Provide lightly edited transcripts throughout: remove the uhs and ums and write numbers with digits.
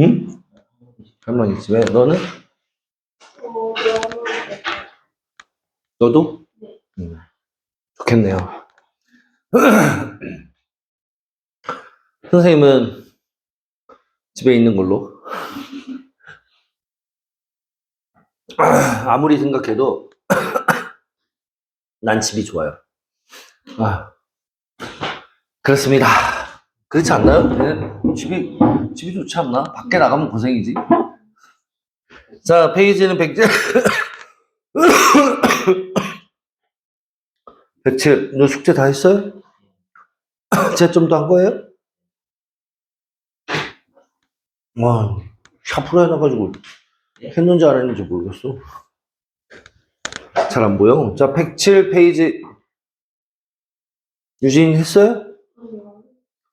응? 할머니 집에. 너는? 너도? 좋겠네요. 선생님은 집에 있는 걸로. 아무리 생각해도 난 집이 좋아요. 그렇습니다. 그렇지 않나요? 네. 집이 좋지 않나? 밖에 나가면 고생이지. 자, 페이지는 107. 107. 너 숙제 다 했어요? 채점도 한 거예요? 와, 샤프로 해놔가지고 했는지 안 했는지 모르겠어. 잘 안 보여. 자, 107 페이지. 유진 했어요?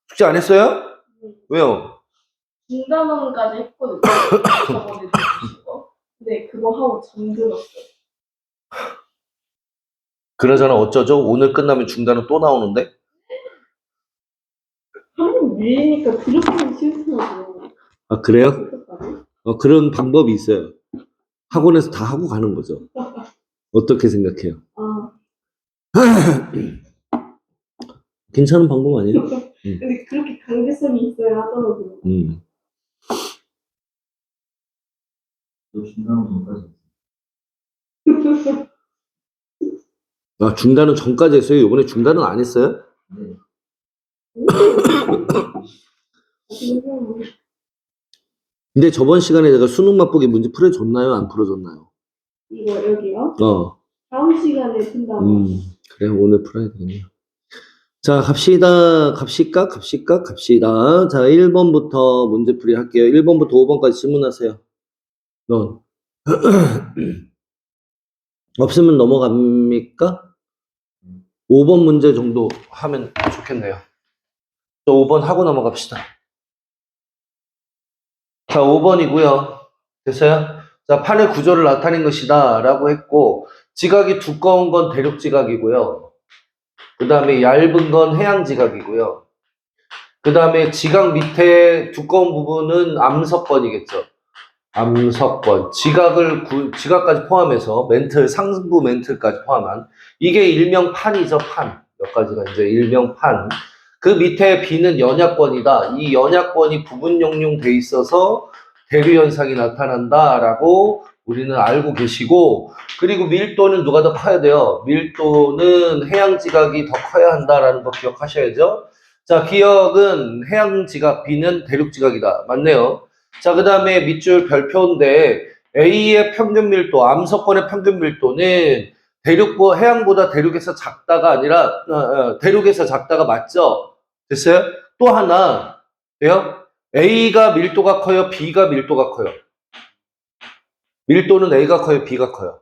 숙제 안 했어요? 왜요? 중단원까지 했거든요. 저번에 근데 그거 하고 잠들었어요. 그러잖아. 어쩌죠? 오늘 끝나면 중단은 또 나오는데? 한번 밀리니까 그렇게 하기 싫더라고요. 아, 그래요? 그런 방법이 있어요. 학원에서 다 하고 가는 거죠. 어떻게 생각해요? 괜찮은 방법 아니에요? 근데 그렇게 강제성이 있어야 하더라고요. 아, 중단은 전까지 했어요? 이번에 중단은 안 했어요? 네. 근데 저번 시간에 내가 수능 맛보기 문제 풀어줬나요? 안 풀어줬나요? 이거 여기요? 다음 시간에 푼다고. 그래, 오늘 풀어야 되겠네요. 자, 갑시다. 갑시다. 자, 1번부터 문제풀이 할게요. 1번부터 5번까지 질문하세요. 넌. 없으면 넘어갑니까? 5번 문제 정도 하면 좋겠네요. 저 5번 하고 넘어갑시다. 자, 5번이고요. 됐어요? 자, 판의 구조를 나타낸 것이다 라고 했고, 지각이 두꺼운 건 대륙 지각이고요. 그 다음에 얇은 건 해양 지각이고요. 그 다음에 지각 밑에 두꺼운 부분은 암석권이겠죠. 암석권. 지각까지 포함해서 상부 멘틀까지 포함한 이게 일명 판이죠, 판. 몇 가지가 이제 일명 판. 그 밑에 B는 연약권이다. 이 연약권이 부분 용융돼 있어서 대류 현상이 나타난다라고 우리는 알고 계시고, 그리고 밀도는 누가 더 커야 돼요? 밀도는 해양 지각이 더 커야 한다라는 거 기억하셔야죠. 자, 기억은 해양 지각, B는 대륙 지각이다. 맞네요. 자, 그 다음에 밑줄 별표인데 A의 평균 밀도, 암석권의 평균 밀도는 해양보다 대륙에서 작다가 아니라 대륙에서 작다가 맞죠? 됐어요? 또 하나 돼요? A가 밀도가 커요? B가 밀도가 커요? 밀도는 A가 커요? B가 커요?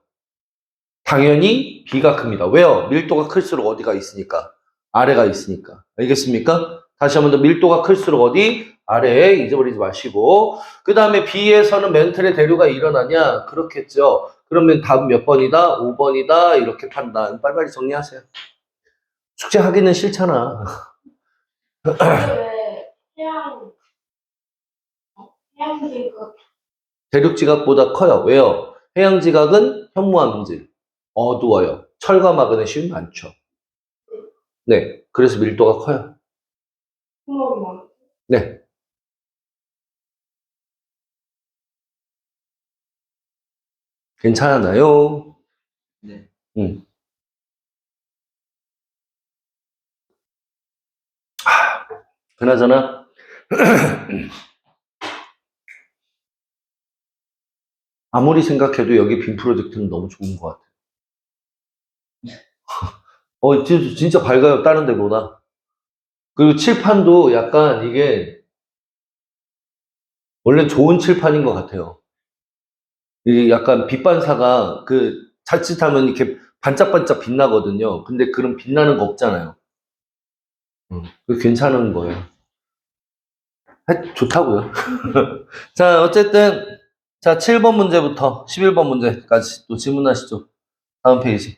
당연히 B가 큽니다. 왜요? 밀도가 클수록 어디가 있으니까? 아래가 있으니까. 알겠습니까? 다시 한 번 더 밀도가 클수록 어디? 아래에 잊어버리지 마시고. 그 다음에 B에서는 멘틀의 대류가 일어나냐? 그렇겠죠. 그러면 답은 몇 번이다? 5번이다. 이렇게 판단. 빨리빨리 정리하세요. 숙제하기는 싫잖아. 왜 해양지각 대륙 지각보다 커요. 왜요? 해양 지각은 현무암질, 어두워요. 철과 마그네슘이 많죠. 네, 그래서 밀도가 커요. 네. 괜찮았나요? 네. 그나저나 아무리 생각해도 여기 빔 프로젝트는 너무 좋은 것 같아요. 진짜 밝아요. 다른 데보다. 그리고 칠판도 약간 이게 원래 좋은 칠판인 것 같아요. 이게 약간 빛 반사가 자칫하면 이렇게 반짝반짝 빛나거든요. 근데 그런 빛나는 거 없잖아요. 그게 괜찮은 거예요. 좋다고요. 자, 어쨌든 자, 7번 문제부터 11번 문제까지 또 질문하시죠. 다음 페이지.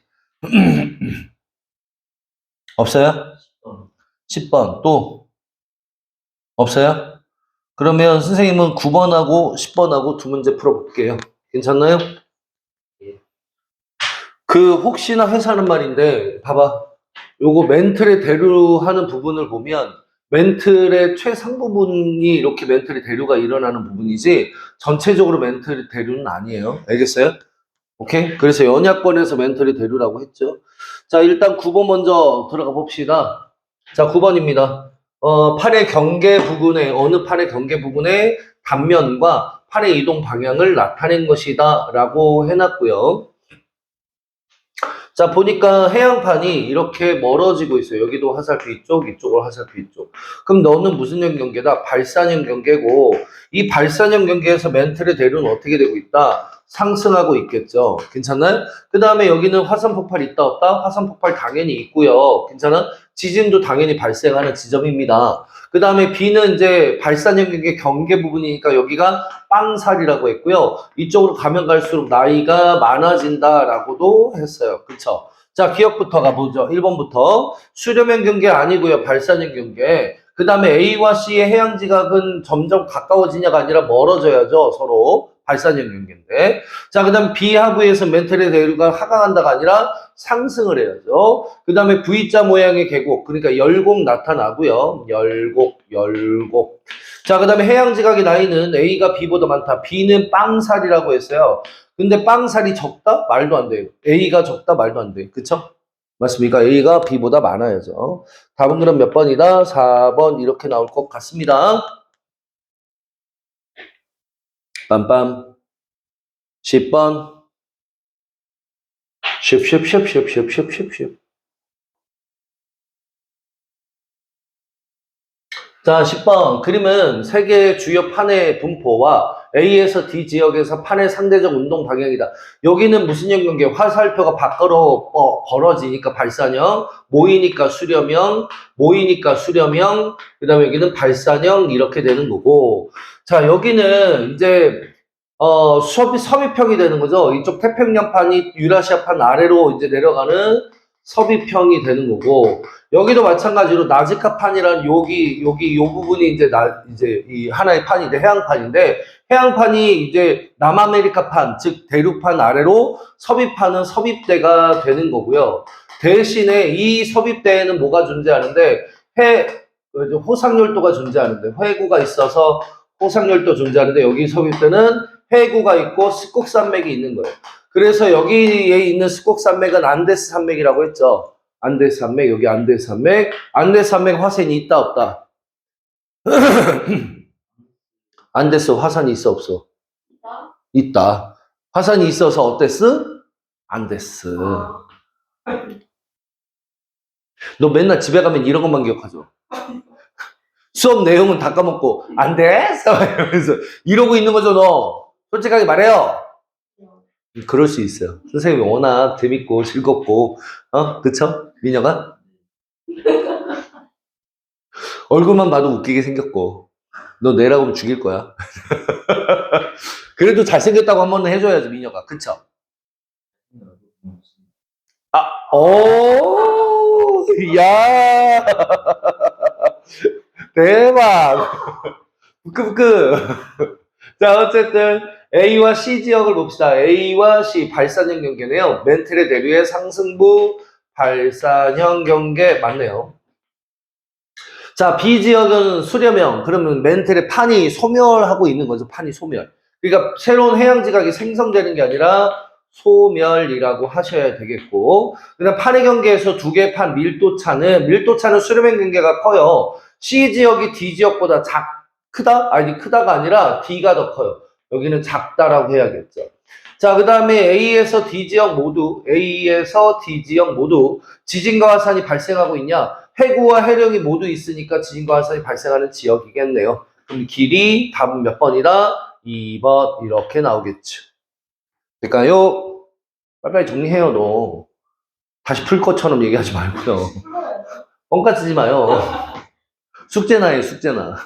없어요? 10번 또 없어요? 그러면 선생님은 9번하고 10번하고 두 문제 풀어볼게요. 괜찮나요? 그 혹시나 회사는 말인데 봐봐. 요거 멘틀에 대류하는 부분을 보면 멘틀의 최상부분이 이렇게 멘틀의 대류가 일어나는 부분이지 전체적으로 멘틀의 대류는 아니에요. 알겠어요? 오케이? 그래서 연약권에서 멘털이 대류라고 했죠. 자, 일단 9번 먼저 들어가 봅시다. 자, 9번입니다. 팔의 경계 부분에, 어느 팔의 경계 부분에 단면과 팔의 이동 방향을 나타낸 것이다. 라고 해놨고요. 자, 보니까 해양판이 이렇게 멀어지고 있어요. 여기도 화살표 이쪽, 이쪽으로 화살표 이쪽. 그럼 너는 무슨 형 경계다? 발산형 경계고, 이 발산형 경계에서 멘틀의 대류는 어떻게 되고 있다? 상승하고 있겠죠. 괜찮나요? 그 다음에 여기는 화산폭발 있다 없다? 화산폭발 당연히 있고요. 괜찮아? 지진도 당연히 발생하는 지점입니다. 그 다음에 B는 이제 발산형 경계 부분이니까 여기가 빵살이라고 했고요. 이쪽으로 가면 갈수록 나이가 많아진다라고도 했어요. 그쵸? 자, 기억부터 가보죠. 1번부터. 수렴형 경계 아니고요. 발산형 경계. 그 다음에 A와 C의 해양 지각은 점점 가까워지냐가 아니라 멀어져야죠. 서로. 발산형 경계인데. 자, 그 다음 B 하부에서 멘틀의 대류가 하강한다가 아니라 상승을 해야죠. 그 다음에 V자 모양의 계곡. 그러니까 열곡 나타나고요. 열곡. 자, 그 다음에 해양 지각의 나이는 A가 B보다 많다. B는 빵살이라고 했어요. 근데 빵살이 적다? 말도 안 돼요. A가 적다? 말도 안 돼. 그쵸? 맞습니까? A가 B보다 많아야죠. 답은 그럼 몇 번이다? 4번 이렇게 나올 것 같습니다. 빰빰. 10번. 쉽. 자, 10번. 그림은 세 개의 주요 판의 분포와 A에서 D 지역에서 판의 상대적 운동 방향이다. 여기는 무슨 형 경계? 화살표가 밖으로 벌어지니까 발산형, 모이니까 수렴형, 그 다음에 여기는 발산형 이렇게 되는 거고. 자, 여기는 이제 섭입형이 되는 거죠. 이쪽 태평양판이 유라시아판 아래로 이제 내려가는 섭입형이 되는 거고, 여기도 마찬가지로 나즈카판이라는 요 부분이 이제 이 하나의 판인데, 해양판인데, 해양판이 이제 남아메리카판, 즉 대륙판 아래로 섭입하는 섭입대가 되는 거고요. 대신에 이 섭입대에는 뭐가 존재하는데, 호상열도가 존재하는데, 회구가 있어서 호상열도 존재하는데, 여기 섭입대는 회구가 있고 스콕산맥이 있는 거예요. 그래서 여기에 있는 스콕산맥은 안데스 산맥이라고 했죠. 안데스 산맥, 여기 안데스 산맥. 안데스 산맥 화산이 있다 없다? 안데스 화산이 있어 없어? 있다. 화산이 있어서 어땠어? 안데스. 너 맨날 집에 가면 이런 것만 기억하죠? 수업 내용은 다 까먹고 안데스 이러면서 이러고 있는 거죠, 너. 솔직하게 말해요. 그럴 수 있어요. 선생님이 워낙 재밌고 즐겁고, 그쵸? 미녀가? 얼굴만 봐도 웃기게 생겼고, 너 내라고 하면 죽일 거야. 그래도 잘생겼다고 한 번은 해줘야지, 미녀가. 그쵸? 야 대박! 부끄부끄! 자, 어쨌든, A와 C 지역을 봅시다. A와 C, 발산형 경계네요. 멘틀의 대류의 상승부, 발산형 경계, 맞네요. 자, B 지역은 수렴형. 그러면 멘틀의 판이 소멸하고 있는 거죠. 판이 소멸. 그러니까 새로운 해양 지각이 생성되는 게 아니라 소멸이라고 하셔야 되겠고. 그다음 판의 경계에서 두 개의 판 밀도차는 수렴형 경계가 커요. C 지역이 D 지역보다 크다? 아니, 크다가 아니라 D가 더 커요. 여기는 작다라고 해야겠죠. 자, 그 다음에 A에서 D 지역 모두 지진과 화산이 발생하고 있냐? 해구와 해령이 모두 있으니까 지진과 화산이 발생하는 지역이겠네요. 그럼 길이 답은 몇 번이다? 2번 이렇게 나오겠죠. 될까요? 빨리빨리 정리해요, 너. 다시 풀 것처럼 얘기하지 말고요. 뻥까 치지 마요. 숙제나 해, 숙제나.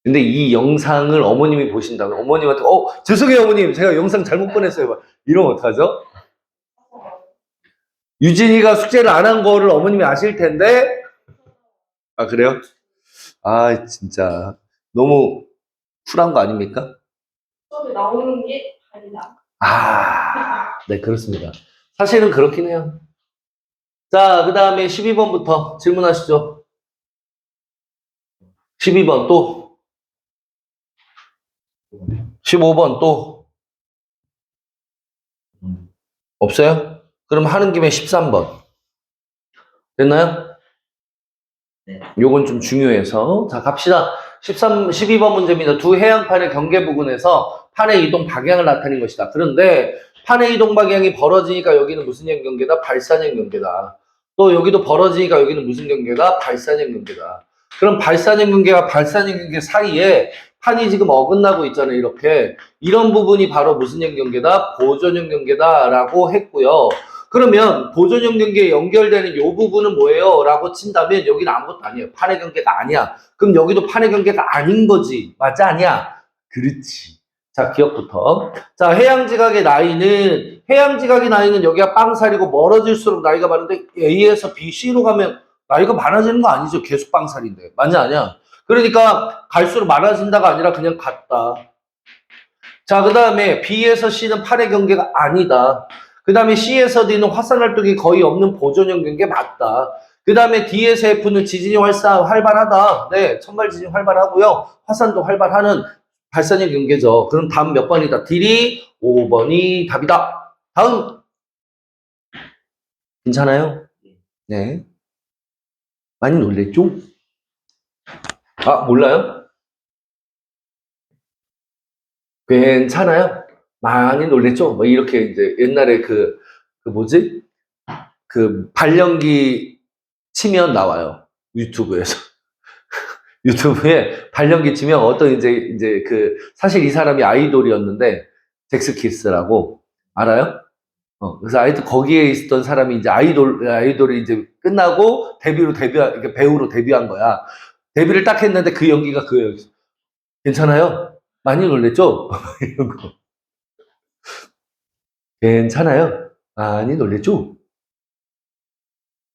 근데 이 영상을 어머님이 보신다면 어머님한테 죄송해요 어머님 제가 영상 잘못 보냈어요 이러면 어떡하죠? 유진이가 숙제를 안 한 거를 어머님이 아실 텐데 그래요? 아, 진짜. 너무 쿨한 거 아닙니까? 수업에 나오는 게 아니다. 아, 네, 그렇습니다. 사실은 그렇긴 해요. 자, 그 다음에 12번부터 질문하시죠. 12번 또. 15번 또. 없어요? 그럼 하는 김에 13번. 됐나요? 네. 요건 좀 중요해서. 자, 갑시다. 12번 문제입니다. 두 해안판의 경계 부근에서 판의 이동 방향을 나타낸 것이다. 그런데 판의 이동 방향이 벌어지니까 여기는 무슨 경계다? 발산형 경계다. 또 여기도 벌어지니까 여기는 무슨 경계다? 발산형 경계다. 그럼 발산형 경계와 발산형 경계 사이에 판이 지금 어긋나고 있잖아요. 이렇게. 이런 부분이 바로 무슨 경계다? 보존형 경계다라고 했고요. 그러면 보존형 경계에 연결되는 이 부분은 뭐예요? 라고 친다면 여기는 아무것도 아니에요. 판의 경계가 아니야. 그럼 여기도 판의 경계가 아닌 거지. 맞아? 아니야? 그렇지. 자, 기억부터. 자, 해양지각의 나이는 여기가 빵살이고 멀어질수록 나이가 많은데 A에서 B, C로 가면 나이가 많아지는 거 아니죠? 계속 빵살인데. 맞냐, 아니야? 그러니까 갈수록 많아진다가 아니라 그냥 같다. 자, 그 다음에 B에서 C는 판의 경계가 아니다. 그 다음에 C에서 D는 화산 활동이 거의 없는 보존형 경계 맞다. 그 다음에 D에서 F는 지진이 활발하다. 네, 천발 지진 활발하고요. 화산도 활발하는 발산형 경계죠. 그럼 다음 몇 번이다? D이 5번이 답이다. 다음. 괜찮아요? 네. 많이 놀랬죠? 아, 몰라요? 괜찮아요? 많이 놀랬죠? 뭐 이렇게 이제 옛날에 그 뭐지? 그 발연기 치면 나와요. 유튜브에서. 유튜브에 발연기 치면 어떤 이제 그 사실 이 사람이 아이돌이었는데 잭스키스라고 알아요? 그래서 아이돌 거기에 있었던 사람이 이제 아이돌이 이제 끝나고 그러니까 배우로 데뷔한 거야. 데뷔를 딱 했는데 그 연기가 그거예요. 괜찮아요? 많이 놀랬죠? 이런 거. 괜찮아요? 많이 놀랬죠?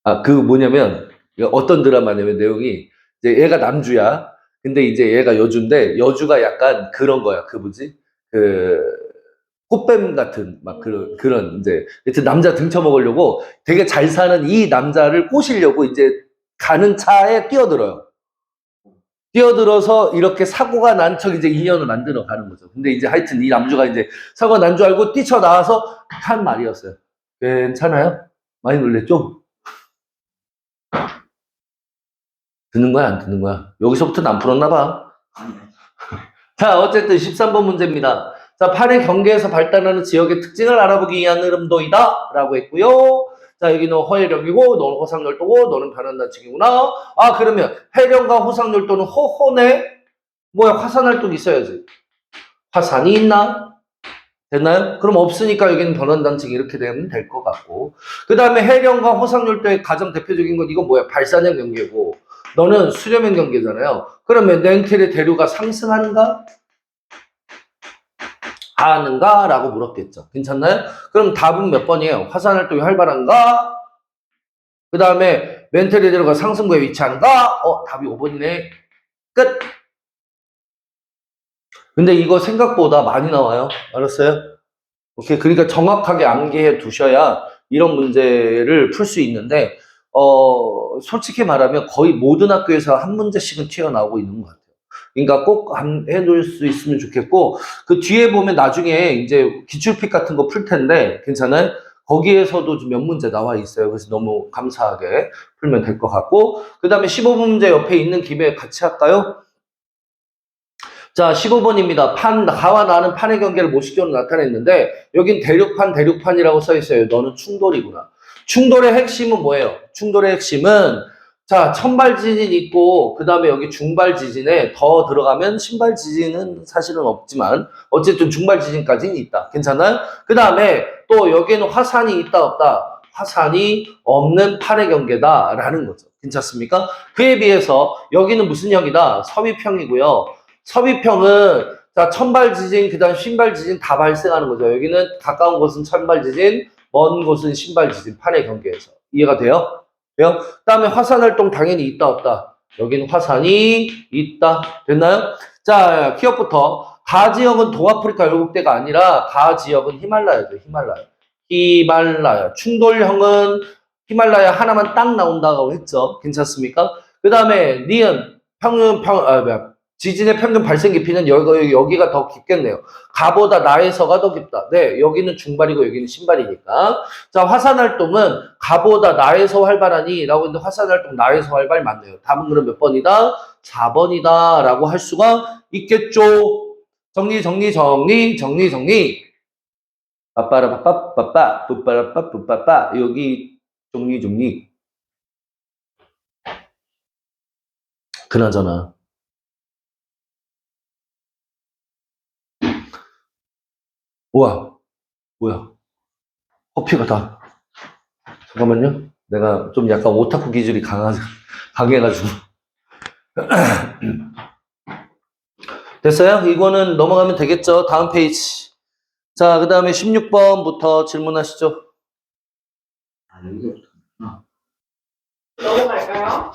아, 그 뭐냐면, 어떤 드라마냐면 내용이, 이제 얘가 남주야. 근데 이제 얘가 여주인데, 여주가 약간 그런 거야. 그 뭐지? 그, 꽃뱀 같은, 막 그런, 이제, 하여튼 남자 등쳐먹으려고 되게 잘 사는 이 남자를 꼬시려고 이제 가는 차에 뛰어들어요. 뛰어들어서 이렇게 사고가 난 척 이제 인연을 만들어 가는 거죠. 근데 이제 하여튼 이 남주가 이제 사고가 난 줄 알고 뛰쳐나와서 한 말이었어요. 괜찮아요? 많이 놀랬죠? 듣는 거야, 안 듣는 거야? 여기서부터는 안 풀었나 봐. 자, 어쨌든 13번 문제입니다. 자, 판의 경계에서 발달하는 지역의 특징을 알아보기 위한 흐름도이다 라고 했고요. 자, 여기는 허해령이고 너는 호상열도고 너는 변환단층이구나. 아, 그러면 해령과 호상열도는 호호네? 뭐야, 화산활동이 있어야지. 화산이 있나? 됐나요? 그럼 없으니까 여기는 변환단층이 이렇게 되면 될 것 같고. 그 다음에 해령과 호상열도의 가장 대표적인 건 이건 뭐야? 발산형 경계고 너는 수렴형 경계잖아요. 그러면 냉텔의 대류가 상승하는가? 하는가? 라고 물었겠죠. 괜찮나요? 그럼 답은 몇 번이에요? 화산활동이 활발한가? 그 다음에 멘텔의 대류가 상승구에 위치하는가? 답이 5번이네. 끝! 근데 이거 생각보다 많이 나와요. 알았어요? 오케이. 그러니까 정확하게 암기해 두셔야 이런 문제를 풀 수 있는데, 솔직히 말하면 거의 모든 학교에서 한 문제씩은 튀어나오고 있는 것 같아요. 그러니까 꼭 해놓을 수 있으면 좋겠고, 그 뒤에 보면 나중에 이제 기출픽 같은 거 풀 텐데, 괜찮아요? 거기에서도 좀 몇 문제 나와 있어요. 그래서 너무 감사하게 풀면 될 것 같고, 그 다음에 15번 문제 옆에 있는 김에 같이 할까요? 자, 15번입니다. 가와 나는 판의 경계를 모식적으로 나타냈는데 여긴 대륙판이라고 써 있어요. 너는 충돌이구나. 충돌의 핵심은 뭐예요? 충돌의 핵심은 자, 천발 지진 있고 그 다음에 여기 중발 지진에 더 들어가면 신발 지진은 사실은 없지만 어쨌든 중발 지진까지는 있다. 괜찮아요? 그 다음에 또 여기에는 화산이 있다 없다. 화산이 없는 판의 경계다라는 거죠. 괜찮습니까? 그에 비해서 여기는 무슨 형이다? 서위평이고요. 서위평은 자, 천발 지진, 그 다음 신발 지진 다 발생하는 거죠. 여기는 가까운 곳은 천발 지진, 먼 곳은 신발 지진, 판의 경계에서. 이해가 돼요? 그 다음에 화산 활동 당연히 있다 없다. 여기는 화산이 있다. 됐나요? 자, 키역부터. 가 지역은 동아프리카 열국대가 아니라 가 지역은 히말라야죠. 히말라야. 충돌형은 히말라야 하나만 딱 나온다고 했죠. 괜찮습니까? 그 다음에 니은 지진의 평균 발생 깊이는 여기가 더 깊겠네요. 가보다 나에서가 더 깊다. 네, 여기는 중발이고 여기는 신발이니까. 자, 화산 활동은 가보다 나에서 활발하니 라고 했는데 화산 활동 나에서 활발 맞네요. 답은 그럼 몇 번이다? 4번이다 라고 할 수가 있겠죠. 정리. 빠빠라빠빠빠빠 뿌빠라빠뿌빠빠 여기 정리. 그나저나 우와 뭐야 커피가 다 잠깐만요 내가 좀 약간 오타쿠 기질이 강해가지고 됐어요? 이거는 넘어가면 되겠죠? 다음 페이지 자 그 다음에 16번부터 질문하시죠 아, 여기서부터. 넘어갈까요?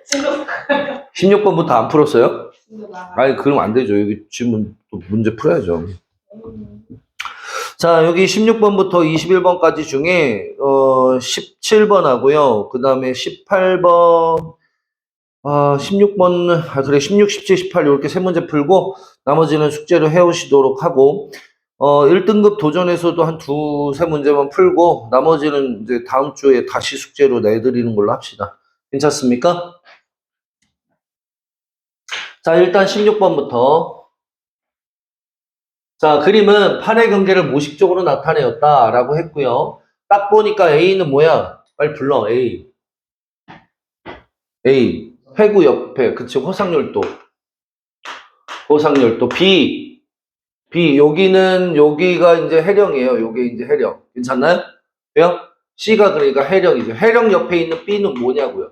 진도 16번부터 안 풀었어요? 나가요. 아니 그럼 안 되죠 여기 질문 또 문제 풀어야죠 자, 여기 16번부터 21번까지 중에, 17번 하고요. 그 다음에 18번, 16번, 그래, 16, 17, 18, 이렇게 세 문제 풀고, 나머지는 숙제로 해오시도록 하고, 1등급 도전에서도 한 두세 문제만 풀고, 나머지는 이제 다음 주에 다시 숙제로 내드리는 걸로 합시다. 괜찮습니까? 자, 일단 16번부터. 자, 그림은 판의 경계를 모식적으로 나타내었다라고 했고요. 딱 보니까 A는 뭐야? 빨리 불러, A. 회구 옆에, 그치, 호상열도. B. 여기가 이제 해령이에요. 요게 이제 해령. 괜찮나요? 돼요? C가 그러니까 해령이죠. 해령 옆에 있는 B는 뭐냐고요?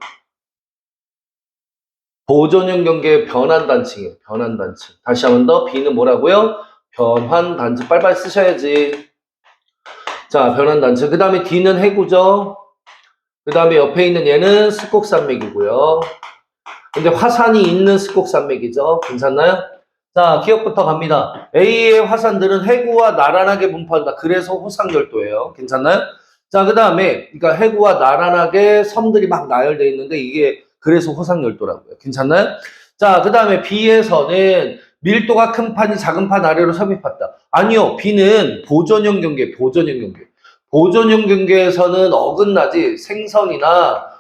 보존형 경계의 변환단층이에요. 변환단층. 다시 한 번 더, B는 뭐라고요? 변환단층. 빨리빨리 쓰셔야지. 자, 변환단층. 그 다음에 D는 해구죠. 그 다음에 옆에 있는 얘는 스콕산맥이고요. 근데 화산이 있는 스콕산맥이죠. 괜찮나요? 자, 기억부터 갑니다. A의 화산들은 해구와 나란하게 분포한다. 그래서 호상열도예요. 괜찮나요? 자, 그 다음에 그러니까 해구와 나란하게 섬들이 막 나열되어 있는데 이게 그래서 호상열도라고요. 괜찮나요? 자, 그 다음에 B에서는 밀도가 큰 판이 작은 판 아래로 섭입했다. 아니요. B는 보존형 경계. 보존형 경계에서는 어긋나지 생성이나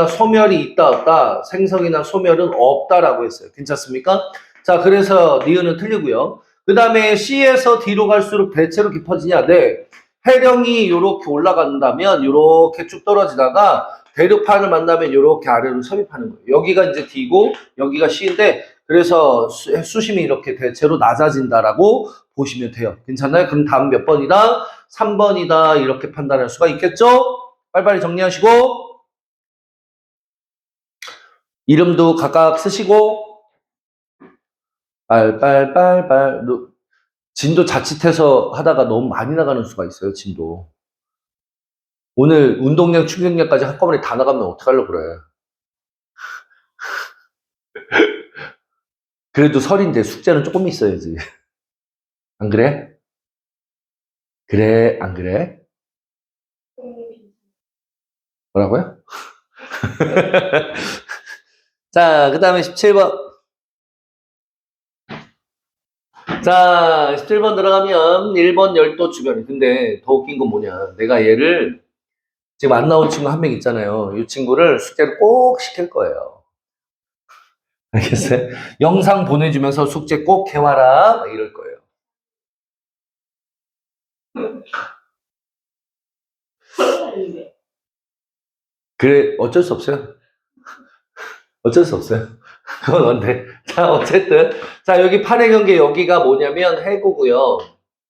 소멸이 있다 없다 생성이나 소멸은 없다라고 했어요. 괜찮습니까? 자 그래서 니은은 틀리고요. 그 다음에 C에서 D로 갈수록 대체로 깊어지냐? 네. 해령이 이렇게 올라간다면 이렇게 쭉 떨어지다가 대륙판을 만나면 이렇게 아래로 섭입하는 거예요. 여기가 이제 D고 여기가 C인데 그래서 수심이 이렇게 대체로 낮아진다라고 보시면 돼요. 괜찮나요? 그럼 다음 몇 번이다? 3번이다 이렇게 판단할 수가 있겠죠? 빨리빨리 정리하시고 이름도 각각 쓰시고 빨빨빨빨 진도 자칫해서 하다가 너무 많이 나가는 수가 있어요. 진도 오늘 운동량 충격량까지 한꺼번에 다 나가면 어떡하려고 그래. 그래도 설인데 숙제는 조금 있어야지. 안 그래? 그래 안 그래? 뭐라고요? 자, 그 다음에 17번. 자, 17번 들어가면 1번 열도 주변. 근데 더 웃긴 건 뭐냐. 내가 얘를 지금 안 나온 친구 한 명 있잖아요. 이 친구를 숙제를 꼭 시킬 거예요. 알겠어요? 영상 보내주면서 숙제 꼭 해와라. 이럴 거예요. 그래, 어쩔 수 없어요. 어쩔 수 없어요. 그건 언제. 자, 어쨌든. 자, 여기 판의 경계 여기가 뭐냐면 해구고요.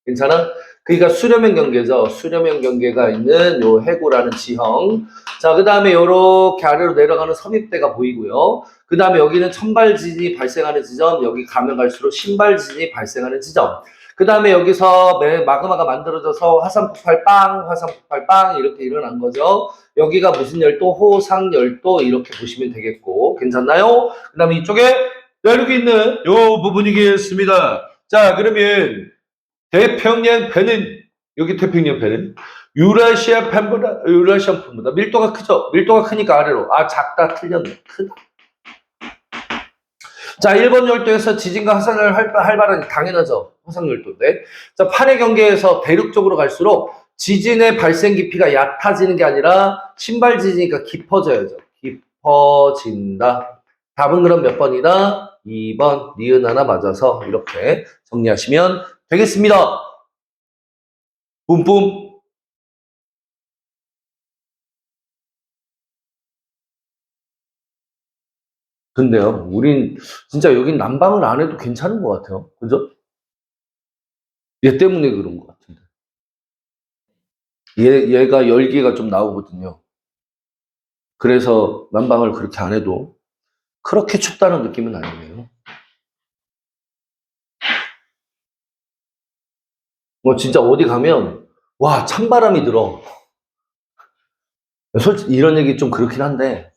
괜찮아? 그러니까 수렴형 경계죠. 수렴형 경계가 있는 요 해구라는 지형. 자, 그 다음에 요렇게 아래로 내려가는 섭입대가 보이고요. 그 다음에 여기는 천발지진이 발생하는 지점, 여기 가면 갈수록 신발지진이 발생하는 지점. 그 다음에 여기서 마그마가 만들어져서 화산폭발 빵, 화산폭발 빵 이렇게 일어난 거죠. 여기가 무슨 열도? 호상열도 이렇게 보시면 되겠고 괜찮나요? 그 다음에 이쪽에 여기 있는 요 부분이겠습니다. 자, 그러면 태평양 배는 여기 태평양 배는 유라시아 편보다 밀도가 크죠? 밀도가 크니까 아래로. 아, 작다, 틀렸네. 크다. 자, 1번 열도에서 지진과 화산을 활발한 당연하죠. 화산열도인데. 자, 판의 경계에서 대륙 쪽으로 갈수록 지진의 발생 깊이가 얕아지는 게 아니라 신발 지진이니까 깊어져야죠. 깊어진다. 답은 그럼 몇 번이다? 2번. 니은 하나 맞아서 이렇게 정리하시면 되겠습니다. 뿜뿜. 근데요, 우린 진짜 여긴 난방을 안 해도 괜찮은 것 같아요. 그죠? 얘 때문에 그런 것 같은데. 얘가 열기가 좀 나오거든요. 그래서 난방을 그렇게 안 해도 그렇게 춥다는 느낌은 아니에요. 뭐 진짜 어디 가면 와, 찬바람이 들어. 솔직히 이런 얘기 좀 그렇긴 한데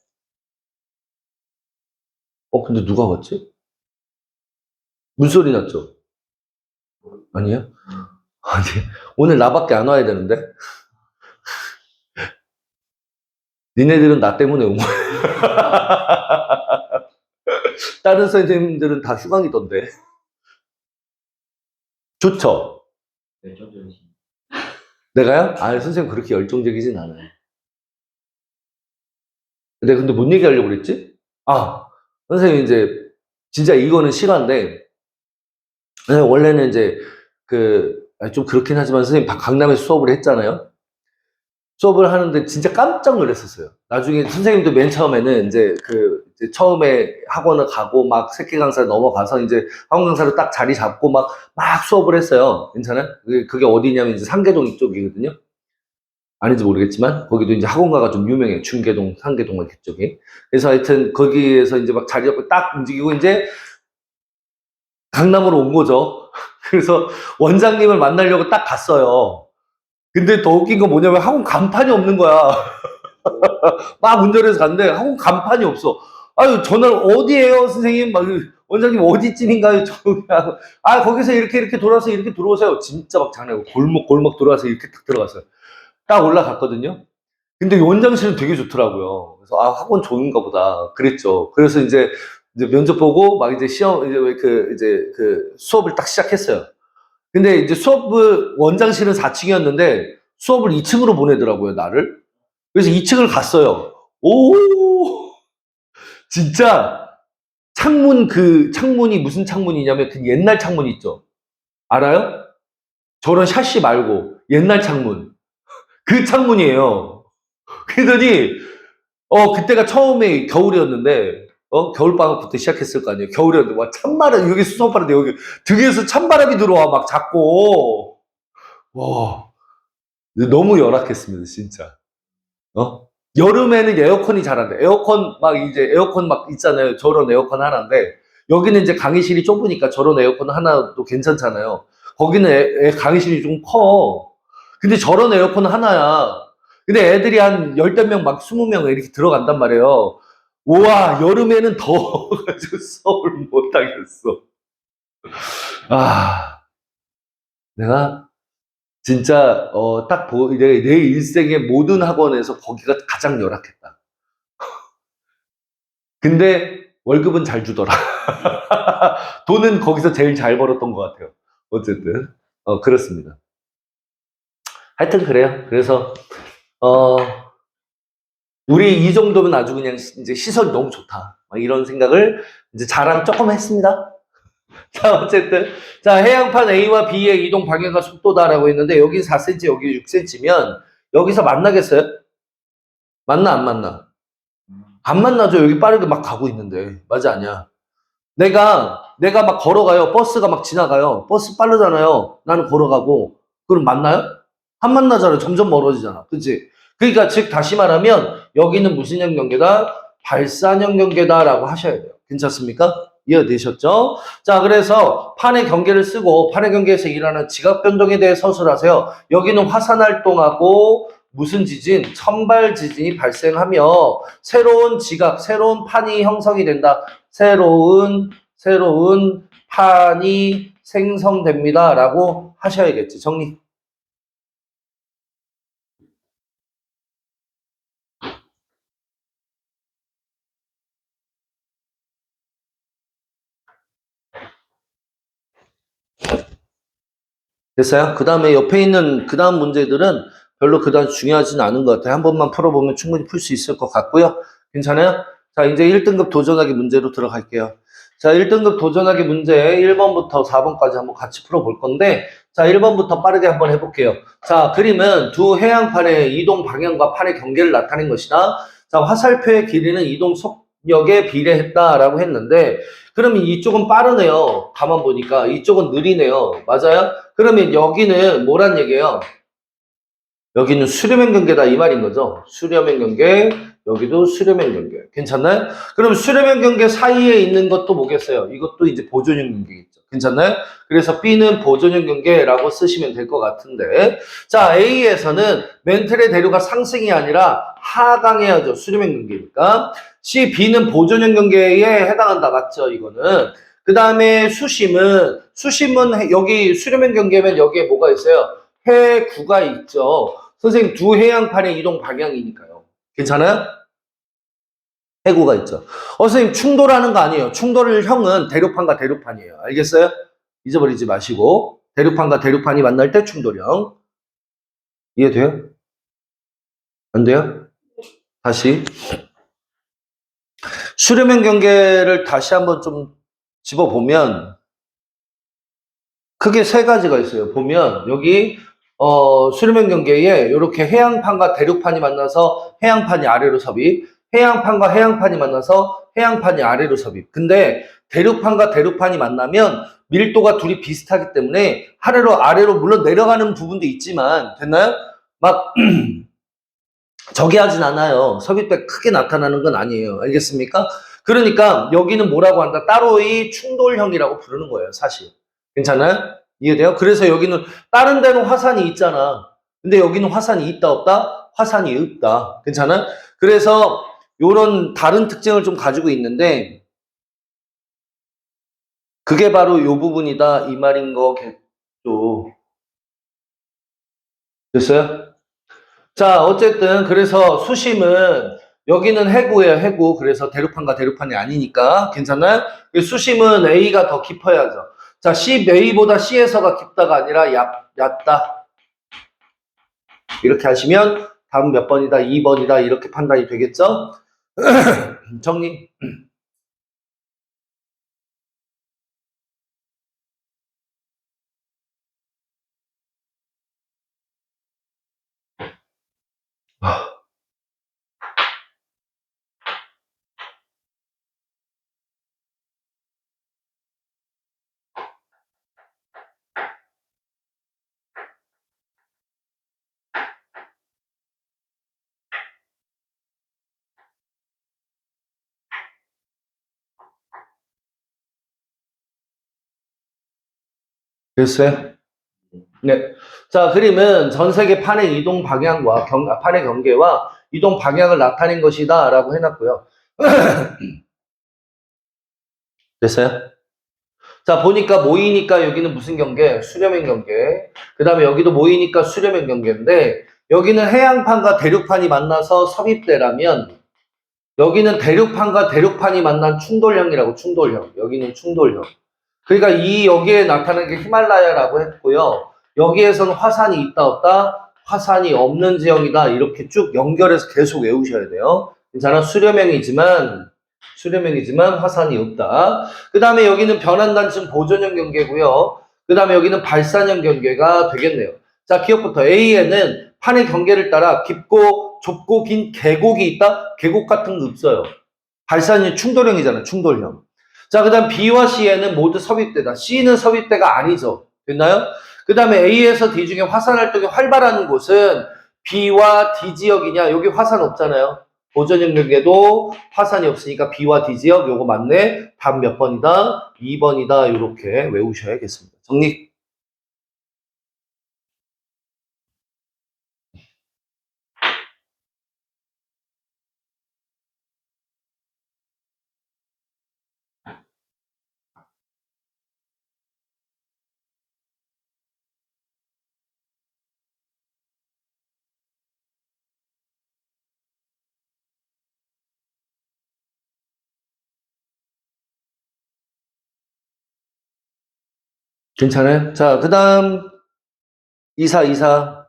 근데 누가 왔지? 물소리 났죠? 아니에요? 아니, 오늘 나밖에 안 와야 되는데? 니네들은 나 때문에 온 거야. 다른 선생님들은 다 휴강이던데. 좋죠? 열정적이신. 내가요? 아, 선생님 그렇게 열정적이진 않아요. 근데 뭔 얘기 하려고 그랬지? 아, 선생님 이제 진짜 이거는 실화인데 원래는 이제 좀 그렇긴 하지만 선생님 강남에서 수업을 했잖아요. 수업을 하는데 진짜 깜짝 놀랐었어요. 나중에 선생님도 맨 처음에는 이제 이제 처음에 학원을 가고 막 새끼 강사 넘어가서 이제 학원 강사로 딱 자리 잡고 막 수업을 했어요. 괜찮아요? 그게 어디냐면 이제 상계동 이쪽이거든요. 아닌지 모르겠지만 거기도 이제 학원가가 좀 유명해요. 중계동, 상계동 막 그쪽이. 그래서 하여튼 거기에서 이제 막 자리 잡고 딱 움직이고 이제 강남으로 온 거죠. 그래서 원장님을 만나려고 딱 갔어요. 근데 더 웃긴 건 뭐냐면 학원 간판이 없는 거야. 막 운전해서 갔는데 학원 간판이 없어. 아유, 전화를 어디에요, 선생님? 막 원장님 어디쯤인가요? 저 그냥 거기서 이렇게 돌아서 이렇게 들어오세요. 진짜 막 장난이고 골목 돌아서 이렇게 딱 들어갔어요. 딱 올라갔거든요. 근데 원장실은 되게 좋더라고요. 그래서 학원 좋은가 보다 그랬죠. 그래서 이제 면접 보고 막 이제 시험 수업을 딱 시작했어요. 근데 이제 원장실은 4층이었는데 수업을 2층으로 보내더라고요, 나를. 그래서 2층을 갔어요. 오, 진짜 창문이 무슨 창문이냐면 그 옛날 창문 있죠. 알아요? 저런 샤시 말고 옛날 창문. 그 창문이에요. 그러더니 그때가 처음에 겨울이었는데 겨울방학부터 시작했을 거 아니에요. 겨울이었는데 와, 찬바람, 여기 수성바람인데 여기 등에서 찬바람이 들어와 막 자꾸. 와, 너무 열악했습니다, 진짜. 여름에는 에어컨이 잘 안 돼. 에어컨 막 있잖아요. 저런 에어컨 하나인데 여기는 이제 강의실이 좁으니까 저런 에어컨 하나도 괜찮잖아요. 거기는 강의실이 좀 커. 근데 저런 에어컨 하나야. 근데 애들이 한 열댓 명, 막 20명 이렇게 들어간단 말이에요. 우와, 여름에는 더워가지고 수업을 못 하겠어. 내가 진짜 내 일생의 모든 학원에서 거기가 가장 열악했다. 근데 월급은 잘 주더라. 돈은 거기서 제일 잘 벌었던 것 같아요. 어쨌든 그렇습니다. 하여튼 그래요. 그래서 우리 이 정도면 아주 그냥 이제 시설이 너무 좋다. 이런 생각을 이제 자랑 조금 했습니다. 자, 어쨌든. 자, 해양판 A와 B의 이동 방향과 속도다라고 했는데, 여기 4cm, 여기 6cm면, 여기서 만나겠어요? 만나, 안 만나? 안 만나죠. 여기 빠르게 막 가고 있는데. 맞아, 아니야? 내가 막 걸어가요. 버스가 막 지나가요. 버스 빠르잖아요. 나는 걸어가고. 그럼 만나요? 안 만나잖아요. 점점 멀어지잖아. 그치? 그러니까, 즉, 다시 말하면, 여기는 무슨 형 경계다? 발산형 경계다라고 하셔야 돼요. 괜찮습니까? 이해되셨죠? 자, 그래서 판의 경계를 쓰고 판의 경계에서 일어나는 지각 변동에 대해 서술하세요. 여기는 화산 활동하고 무슨 지진? 천발 지진이 발생하며 새로운 지각, 새로운 판이 형성이 된다. 새로운 판이 생성됩니다. 라고 하셔야겠지. 정리. 됐어요? 그 다음에 옆에 있는 그 다음 문제들은 별로 그다음 중요하진 않은 것 같아요. 한 번만 풀어보면 충분히 풀 수 있을 것 같고요. 괜찮아요? 자, 이제 1등급 도전하기 문제로 들어갈게요. 자, 1등급 도전하기 문제 1번부터 4번까지 한번 같이 풀어볼 건데, 자, 1번부터 빠르게 한번 해볼게요. 자, 그림은 두 해양판의 이동 방향과 판의 경계를 나타낸 것이다. 자, 화살표의 길이는 이동 속력에 비례했다라고 했는데, 그러면 이쪽은 빠르네요. 가만 보니까 이쪽은 느리네요. 맞아요? 그러면 여기는 뭐란 얘기예요? 여기는 수렴형 경계다 이 말인 거죠. 수렴형 경계, 여기도 수렴형 경계. 괜찮나요? 그럼 수렴형 경계 사이에 있는 것도 뭐겠어요? 이것도 이제 보존형 경계겠죠. 괜찮나요? 그래서 B는 보존형 경계라고 쓰시면 될 것 같은데, 자, A에서는 멘틀의 대류가 상승이 아니라 하강해야죠. 수렴형 경계니까. C, B는 보존형 경계에 해당한다. 맞죠? 이거는. 그 다음에 수심은 여기 수렴형 경계면 여기에 뭐가 있어요? 해구가 있죠. 선생님, 두 해양판의 이동 방향이니까요. 괜찮아요? 해구가 있죠. 선생님, 충돌하는 거 아니에요. 충돌형은 대륙판과 대륙판이에요. 알겠어요? 잊어버리지 마시고. 대륙판과 대륙판이 만날 때 충돌형. 이해돼요? 안 돼요? 다시. 수렴형 경계를 다시 한번 좀 집어보면, 크게 세 가지가 있어요. 보면, 여기, 수렴형 경계에 이렇게 해양판과 대륙판이 만나서 해양판이 아래로 섭입, 해양판과 해양판이 만나서 해양판이 아래로 섭입. 근데 대륙판과 대륙판이 만나면 밀도가 둘이 비슷하기 때문에 아래로 물론 내려가는 부분도 있지만, 됐나요? 막 저기 하진 않아요. 섭입때 크게 나타나는 건 아니에요. 알겠습니까? 그러니까 여기는 뭐라고 한다? 따로의 충돌형이라고 부르는 거예요, 사실. 괜찮아요? 이해돼요? 그래서 여기는 다른 데는 화산이 있잖아. 근데 여기는 화산이 있다 없다? 화산이 없다. 괜찮아요? 그래서 요런 다른 특징을 좀 가지고 있는데 그게 바로 요 부분이다 이 말인 거겠죠. 됐어요? 자, 어쨌든 그래서 수심은 여기는 해구예요, 해구. 그래서 대륙판과 대륙판이 아니니까 괜찮아요? 수심은 A가 더 깊어야죠. 자, A보다 C에서가 깊다가 아니라 얕다. 이렇게 하시면 다음 몇 번이다, 2번이다 이렇게 판단이 되겠죠? 정리. 됐어요? 네. 자, 그림은 전 세계 판의 이동 방향과 판의 경계와 이동 방향을 나타낸 것이다 라고 해놨고요. 됐어요? 자, 보니까 모이니까 여기는 무슨 경계? 수렴형 경계. 그 다음에 여기도 모이니까 수렴형 경계인데 여기는 해양판과 대륙판이 만나서 섭입대라면 여기는 대륙판과 대륙판이 만난 충돌형이라고 충돌형. 여기는 충돌형. 그러니까 여기에 나타나는 게 히말라야라고 했고요. 여기에서는 화산이 있다 없다? 화산이 없는 지형이다. 이렇게 쭉 연결해서 계속 외우셔야 돼요. 괜찮아? 수렴형이지만 화산이 없다. 그 다음에 여기는 변환단층 보존형 경계고요. 그 다음에 여기는 발산형 경계가 되겠네요. 자, 기억부터 A에는 판의 경계를 따라 깊고 좁고 긴 계곡이 있다? 계곡 같은 거 없어요. 발산이 충돌형이잖아요. 충돌형. 자, 그 다음 B와 C에는 모두 섭입대다. C는 섭입대가 아니죠. 됐나요? 그 다음에 A에서 D 중에 화산 활동이 활발한 곳은 B와 D 지역이냐? 여기 화산 없잖아요. 보존형 경계도 파산이 없으니까 B와 D 지역 요거 맞네. 답 몇 번이다? 2번이다. 이렇게 외우셔야겠습니다. 정리. 괜찮아요? 자, 그 다음 2사.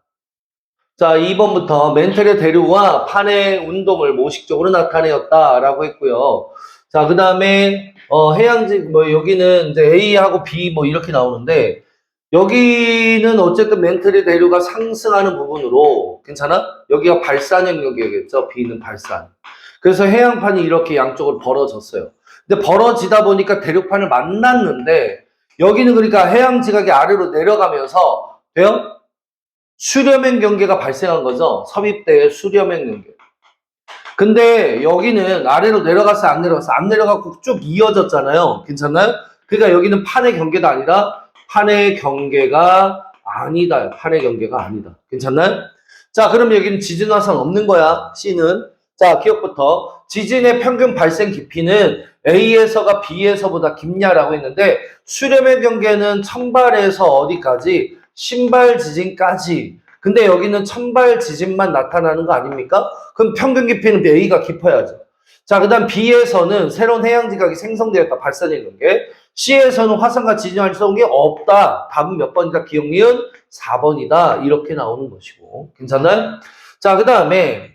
자, 2번부터 멘틀의 대류와 판의 운동을 모식적으로 나타내었다라고 했고요. 자, 그 다음에 해양지 뭐 여기는 이제 A하고 B 뭐 이렇게 나오는데 여기는 어쨌든 멘틀의 대류가 상승하는 부분으로 괜찮아? 여기가 발산 영역이겠죠. B는 발산. 그래서 해양판이 이렇게 양쪽으로 벌어졌어요. 근데 벌어지다 보니까 대륙판을 만났는데 여기는 그러니까 해양 지각이 아래로 내려가면서 돼요? 수렴행 경계가 발생한 거죠. 섭입대의 수렴행 경계. 근데 여기는 아래로 내려갔어, 안 내려갔어? 안 내려가고 쭉 이어졌잖아요. 괜찮나요? 그러니까 여기는 판의 경계가 아니라 판의 경계가 아니다. 판의 경계가 아니다. 괜찮나요? 자, 그럼 여기는 지진 화산 없는 거야. C는. 자, 기억부터 지진의 평균 발생 깊이는 A에서가 B에서보다 깊냐라고 했는데 수렴의 경계는 천발에서 어디까지? 신발 지진까지. 근데 여기는 천발 지진만 나타나는 거 아닙니까? 그럼 평균 깊이는 A가 깊어야죠. 자, 그 다음 B에서는 새로운 해양지각이 생성되었다. 발산이 경계. C에서는 화산과 지진 활동이 없다. 답은 몇 번이다? 기억, 니은 4번이다. 이렇게 나오는 것이고. 괜찮나요? 자, 그 다음에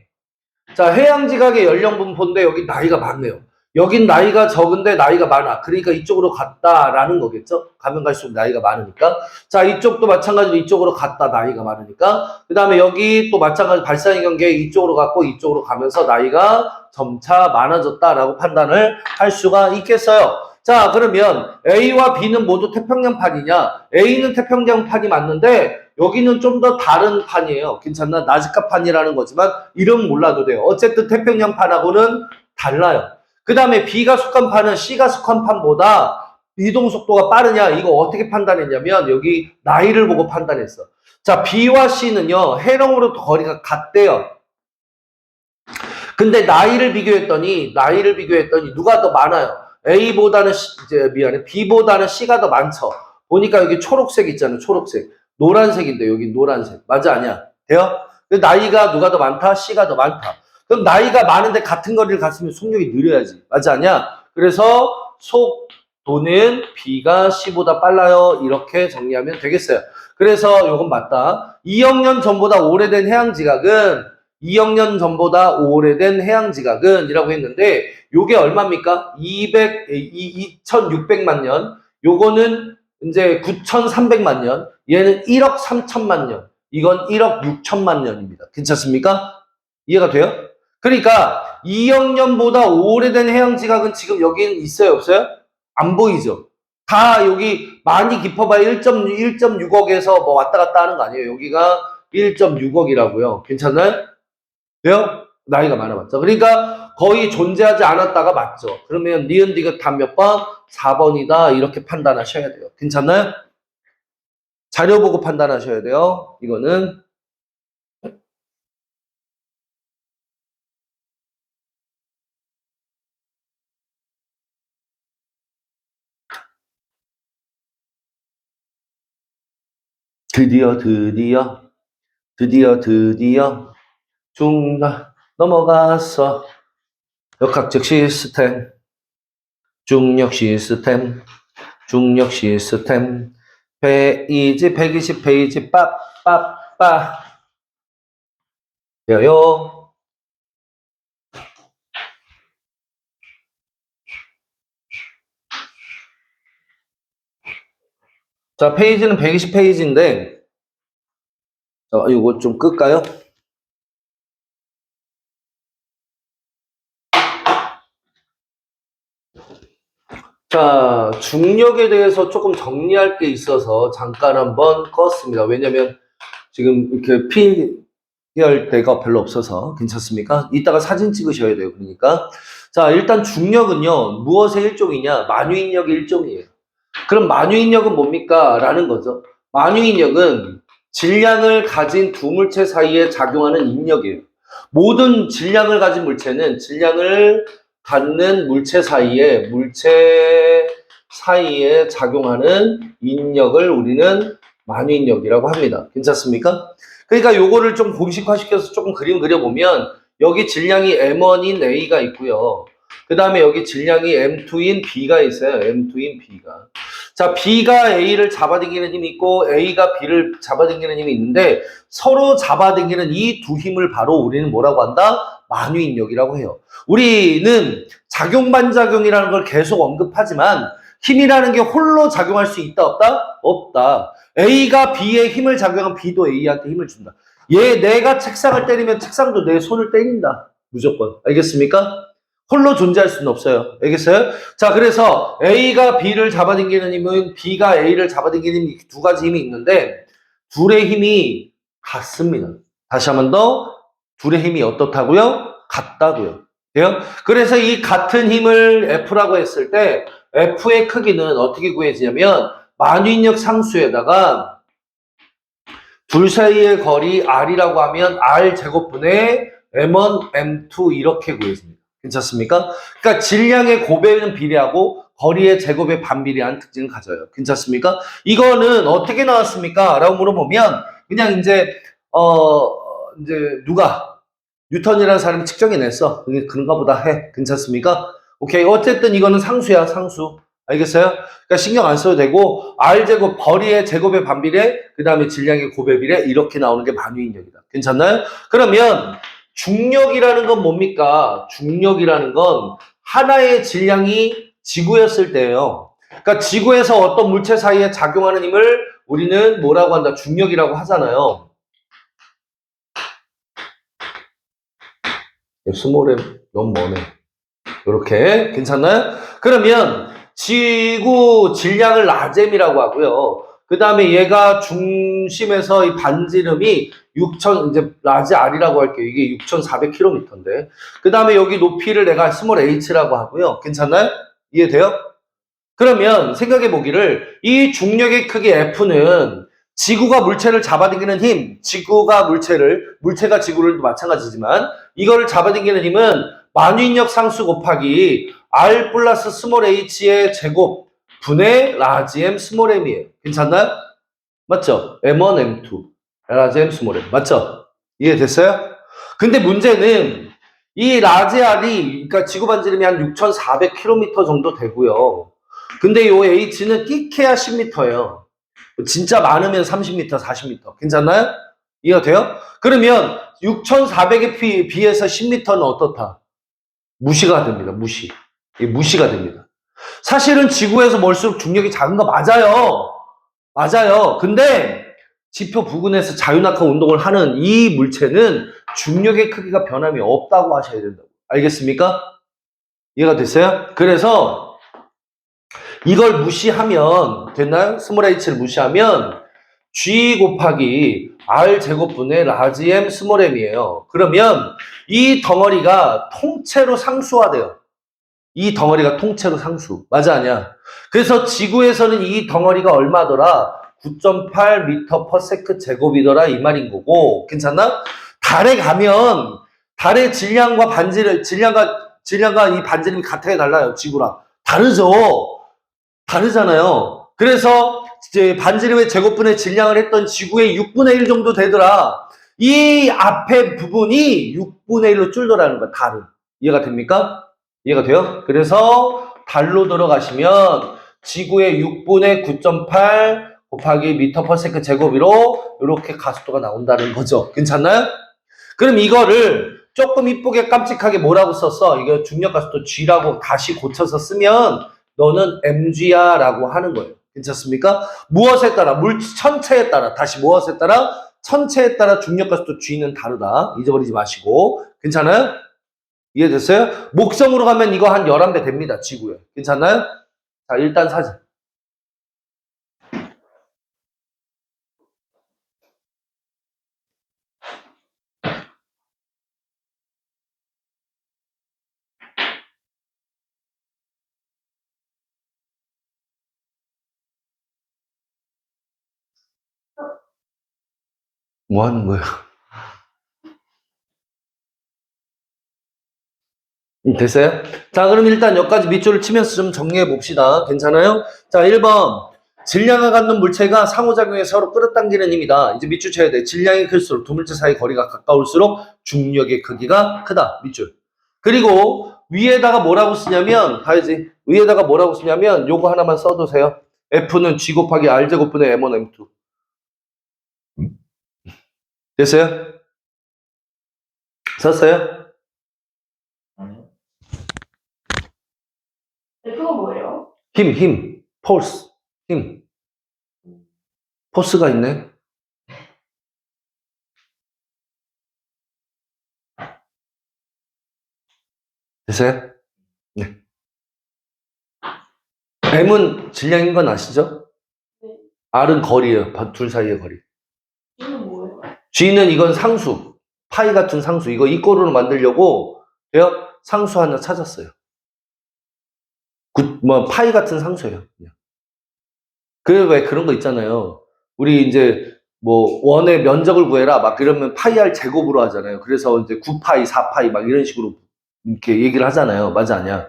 자, 해양지각의 연령 분포인데 여기 나이가 많네요. 여긴 나이가 적은데 나이가 많아. 그러니까 이쪽으로 갔다라는 거겠죠? 가면 갈수록 나이가 많으니까. 자, 이쪽도 마찬가지로 이쪽으로 갔다. 나이가 많으니까. 그 다음에 여기 또 마찬가지로 발산의 경계에 이쪽으로 갔고 이쪽으로 가면서 나이가 점차 많아졌다라고 판단을 할 수가 있겠어요. 자, 그러면 A와 B는 모두 태평양판이냐? A는 태평양판이 맞는데 여기는 좀 더 다른 판이에요. 괜찮나? 나즈카판이라는 거지만 이름 몰라도 돼요. 어쨌든 태평양판하고는 달라요. 그 다음에 B가 속한 판은 C가 속한 판보다 이동 속도가 빠르냐? 이거 어떻게 판단했냐면 여기 나이를 보고 판단했어. 자, B와 C는요. 해령으로부터 거리가 같대요. 근데 나이를 비교했더니 누가 더 많아요? A보다는 B보다는 C가 더 많죠. 보니까 여기 초록색 있잖아요. 초록색. 노란색인데 여기 노란색. 맞아 아니야? 돼요? 나이가 누가 더 많다? C가 더 많다. 그럼 나이가 많은데 같은 거리를 갔으면 속력이 느려야지. 맞아 아니야? 그래서 속도는 B가 C보다 빨라요. 이렇게 정리하면 되겠어요. 그래서 요건 맞다. 2억 년 전보다 오래된 해양지각은 2억 년 전보다 오래된 해양지각은 이라고 했는데 요게 얼마입니까? 2600만 년. 요거는 이제 9300만 년. 얘는 1억 3천만 년. 이건 1억 6천만 년입니다. 괜찮습니까? 이해가 돼요? 그러니까 2억 년보다 오래된 해양지각은 지금 여기는 있어요? 없어요? 안 보이죠? 다 여기 많이 깊어봐야 1.6억에서 뭐 왔다 갔다 하는 거 아니에요? 여기가 1.6억이라고요. 괜찮나요? 왜요? 나이가 많아봤죠. 그러니까 거의 존재하지 않았다가 맞죠. 그러면 니은 디귿 답 몇 번? 4번이다. 이렇게 판단하셔야 돼요. 괜찮나요? 자료 보고 판단하셔야 돼요. 이거는. 드디어 중간 넘어갔어. 역학적 시스템, 중력 시스템, 페이지 120페이지 빠빠빠 돼요. 자, 페이지는 120페이지인데 이거 좀 끌까요? 자, 중력에 대해서 조금 정리할 게 있어서 잠깐 한번 껐습니다. 왜냐면 지금 이렇게 할 데가 별로 없어서 괜찮습니까? 이따가 사진 찍으셔야 돼요. 그러니까 자, 일단 중력은요 무엇의 일종이냐? 만유인력의 일종이에요. 그럼 만유인력은 뭡니까? 라는 거죠. 만유인력은 질량을 가진 두 물체 사이에 작용하는 인력이에요. 모든 질량을 가진 물체는 질량을 갖는 물체 사이에 작용하는 인력을 우리는 만유인력이라고 합니다. 괜찮습니까? 그러니까 요거를 좀 공식화시켜서 조금 그림 그려보면 여기 질량이 M1인 A가 있고요. 그 다음에 여기 질량이 M2인 B가 있어요. M2인 B가. 자, B가 A를 잡아당기는 힘이 있고 A가 B를 잡아당기는 힘이 있는데 서로 잡아당기는 이 두 힘을 바로 우리는 뭐라고 한다? 만유인력이라고 해요. 우리는 작용반작용이라는 걸 계속 언급하지만 힘이라는 게 홀로 작용할 수 있다 없다? 없다. A가 B에 힘을 작용하면 B도 A한테 힘을 준다. 내가 책상을 때리면 책상도 내 손을 때린다. 무조건. 알겠습니까? 홀로 존재할 수는 없어요. 알겠어요? 자, 그래서 A가 B를 잡아당기는 힘은 B가 A를 잡아당기는 힘, 두 가지 힘이 있는데 둘의 힘이 같습니다. 다시 한 번 더 둘의 힘이 어떻다고요? 같다고요. 돼요? 그래서 이 같은 힘을 F라고 했을 때 F의 크기는 어떻게 구해지냐면 만유인력 상수에다가 둘 사이의 거리 R이라고 하면 R 제곱분의 M1, M2 이렇게 구해집니다. 괜찮습니까? 그러니까 질량의 곱에는 비례하고 거리의 제곱에 반비례한 특징을 가져요. 괜찮습니까? 이거는 어떻게 나왔습니까? 라고 물어보면 그냥 이제 누가 뉴턴이라는 사람이 측정해냈어. 그런가 보다 해. 괜찮습니까? 오케이. 어쨌든 이거는 상수야, 상수. 알겠어요? 그러니까 신경 안 써도 되고 R제곱, 거리의 제곱의 반비례, 그 다음에 질량의 곱의 비례 이렇게 나오는 게 만유인력이다. 괜찮나요? 그러면 중력이라는 건 뭡니까? 중력이라는 건 하나의 질량이 지구였을 때예요. 그러니까 지구에서 어떤 물체 사이에 작용하는 힘을 우리는 뭐라고 한다? 중력이라고 하잖아요. 스몰엠 너무 머네. 이렇게 괜찮나요? 그러면 지구 질량을 라젬이라고 하고요. 그 다음에 얘가 중심에서 이 반지름이 6,000, 이제 라지 R이라고 할게요. 이게 6,400km인데. 그 다음에 여기 높이를 내가 스몰 h라고 하고요. 괜찮나요? 이해돼요? 그러면 생각해 보기를 이 중력의 크기 F는 지구가 물체를 잡아당기는 힘, 물체가 지구를 마찬가지지만 이거를 잡아당기는 힘은 만유인력 상수 곱하기 R 플러스 스몰 h의 제곱 분의 라지 M 스몰 m이에요. 괜찮나요? 맞죠? M1, M2, 라지 M 스몰 m. 맞죠? 이해됐어요? 근데 문제는 이 라지 R이 그러니까 지구 반지름이 한 6,400km 정도 되고요. 근데 요 H는 끼케야 10m예요. 진짜 많으면 30m, 40m. 괜찮나요? 이해가 돼요? 그러면 6,400에 비해서 10m는 어떻다? 무시가 됩니다. 무시가 됩니다. 사실은 지구에서 멀수록 중력이 작은 거 맞아요. 맞아요. 근데 지표 부근에서 자유낙하 운동을 하는 이 물체는 중력의 크기가 변함이 없다고 하셔야 된다고. 알겠습니까? 이해가 됐어요? 그래서 이걸 무시하면 됐나요? 스몰 h를 무시하면 g 곱하기 r 제곱분의 라지 m 스몰 m이에요. 그러면 이 덩어리가 통째로 상수화돼요. 이 덩어리가 통째로 상수. 맞아 아니야? 그래서 지구에서는 이 덩어리가 얼마더라? 9.8m/s 제곱이더라 이 말인 거고. 괜찮나? 달에 가면 달의 질량과 이 반지름이 같아야 달라요. 지구랑. 다르잖아요. 그래서 이제 반지름의 제곱분의 질량을 했던 지구의 6분의 1 정도 되더라. 이 앞에 부분이 6분의 1로 줄더라는 거야. 달은. 이해가 됩니까? 이해가 돼요? 그래서 달로 들어가시면 지구의 6분의 9.8 곱하기 미터/s 제곱으로 이렇게 가속도가 나온다는 거죠. 괜찮나요? 그럼 이거를 조금 이쁘게 깜찍하게 뭐라고 썼어? 이거 중력 가속도 G라고 다시 고쳐서 쓰면 너는 mg야 라고 하는 거예요. 괜찮습니까? 무엇에 따라? 천체에 따라. 다시 무엇에 따라? 천체에 따라 중력 가속도 G는 다르다. 잊어버리지 마시고. 괜찮아요? 이해됐어요? 목성으로 가면 이거 한 11배 됩니다. 지구에. 괜찮나요? 자, 일단 사진. 뭐 하는 거예요? 됐어요? 자, 그럼 일단 여기까지 밑줄을 치면서 좀 정리해 봅시다. 괜찮아요? 자, 1번. 질량을 갖는 물체가 상호작용해 서로 끌어당기는 힘이다. 이제 밑줄 쳐야 돼. 질량이 클수록 두 물체 사이 거리가 가까울수록 중력의 크기가 크다. 밑줄. 그리고 위에다가 뭐라고 쓰냐면, 봐야지. 위에다가 뭐라고 쓰냐면, 요거 하나만 써두세요. F는 G 곱하기 R 제곱분의 M1, M2. 됐어요? 썼어요? 아니요. F가 뭐예요? 힘. 포스. 힘. 포스가 있네. 됐어요? 네. M은 질량인 건 아시죠? 네. R은 거리예요. 둘 사이의 거리. G는 뭐예요? G는 이건 상수. 파이 같은 상수. 이거 이꼴로 만들려고 돼요? 상수 하나 찾았어요. 파이 같은 상수예요. 그냥. 그래 왜 그런 거 있잖아요. 우리 이제 뭐 원의 면적을 구해라 막 그러면 파이 r 제곱으로 하잖아요. 그래서 이제 9파이, 4파이 막 이런 식으로 이렇게 얘기를 하잖아요. 맞아 아니야?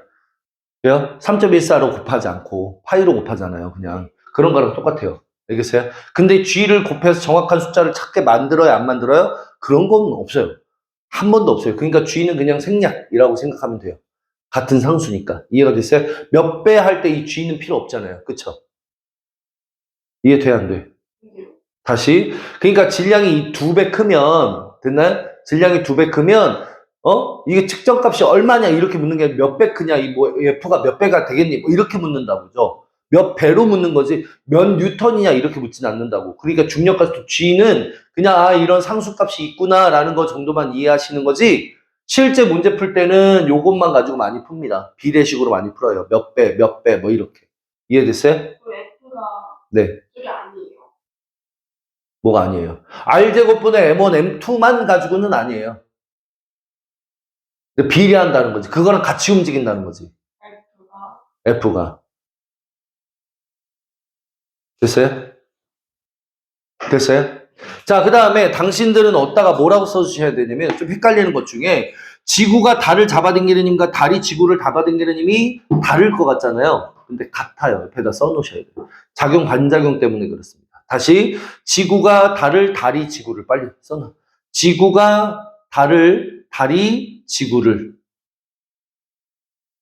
왜요? 3.14로 곱하지 않고 파이로 곱하잖아요. 그냥 그런 거랑 똑같아요. 알겠어요? 근데 G를 곱해서 정확한 숫자를 찾게 만들어요? 안 만들어요? 그런 건 없어요. 한 번도 없어요. 그러니까 G는 그냥 생략이라고 생각하면 돼요. 같은 상수니까. 이해가 됐어요? 몇 배 할 때 이 G는 필요 없잖아요. 그쵸? 이해돼야 안 돼? 이게요. 다시. 그러니까 질량이 2배 크면, 됐나요? 질량이 2배 크면, 이게 측정값이 얼마냐, 이렇게 묻는 게 몇 배 크냐, F가 몇 배가 되겠니, 뭐 이렇게 묻는다고, 그죠? 몇 배로 묻는 거지, 몇 뉴턴이냐, 이렇게 묻지는 않는다고. 그러니까 중력가속 G는 그냥, 이런 상수값이 있구나라는 거 정도만 이해하시는 거지, 실제 문제 풀 때는 요것만 가지고 많이 풉니다. 비례식으로 많이 풀어요. 몇 배, 뭐 이렇게. 이해됐어요? 그 F가 네. 그게 아니에요. 뭐가 아니에요. R제곱분의 M1, M2만 가지고는 아니에요. 비례한다는 거지. 그거랑 같이 움직인다는 거지. F가 F가. 됐어요? 됐어요? 자, 그 다음에 당신들은 어디다가 뭐라고 써주셔야 되냐면 좀 헷갈리는 것 중에 지구가 달을 잡아당기는 힘과 달이 지구를 잡아당기는 힘이 다를 것 같잖아요. 근데 같아요. 옆에다 써놓으셔야 돼요. 작용, 반작용 때문에 그렇습니다. 다시 지구가 달을, 달이 지구를 빨리 써놔. 지구가 달을, 달이 지구를